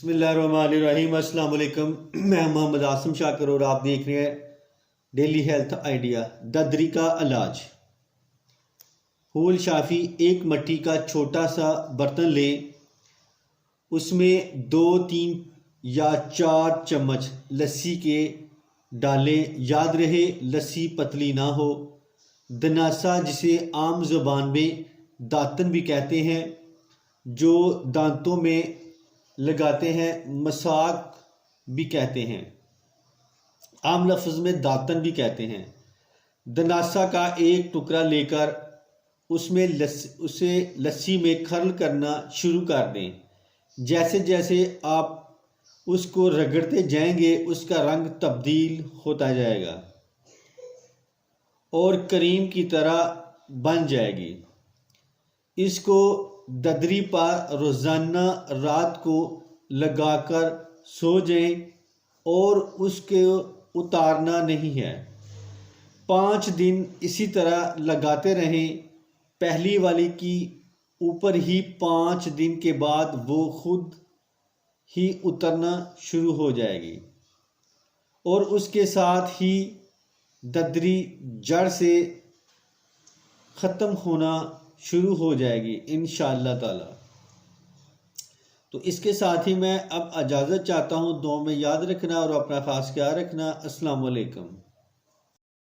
बिस्मिल्लाहिर्रहमानिर्रहीम। अस्सलाम वालेकुम। मैं मोहम्मद आसिम शाकिर और आप देख रहे हैं डेली हेल्थ आइडिया। ददरी का इलाज। होल शाफी एक मिट्टी का छोटा सा बर्तन लें, उसमें 2-3 या 4 चम्मच लस्सी के डालें। याद रहे लस्सी पतली ना हो। दनासा, जिसे आम ज़ुबान में दातन भी कहते हैं, जो दांतों में लगाते हैं, मसाक भी कहते हैं, आम लफ्ज़ में दातन भी कहते हैं। दनासा का एक टुकड़ा लेकर उसे लस्सी में खर्ल करना शुरू कर दें। जैसे जैसे आप उसको रगड़ते जाएंगे उसका रंग तब्दील होता जाएगा और क्रीम की तरह बन जाएगी। इसको ददरी पर रोज़ाना रात को लगाकर सो जाएं और उसके उतारना नहीं है। 5 दिन इसी तरह लगाते रहें। पहली वाली की ऊपर ही 5 दिन के बाद वो खुद ही उतरना शुरू हो जाएगी और उसके साथ ही ददरी जड़ से ख़त्म होना शुरू हो जाएगी इंशाअल्लाह ताला। तो इसके साथ ही मैं अब इजाज़त चाहता हूँ। दुआ में याद रखना और अपना ख़ास ख्याल रखना। अस्सलाम वालेकुम।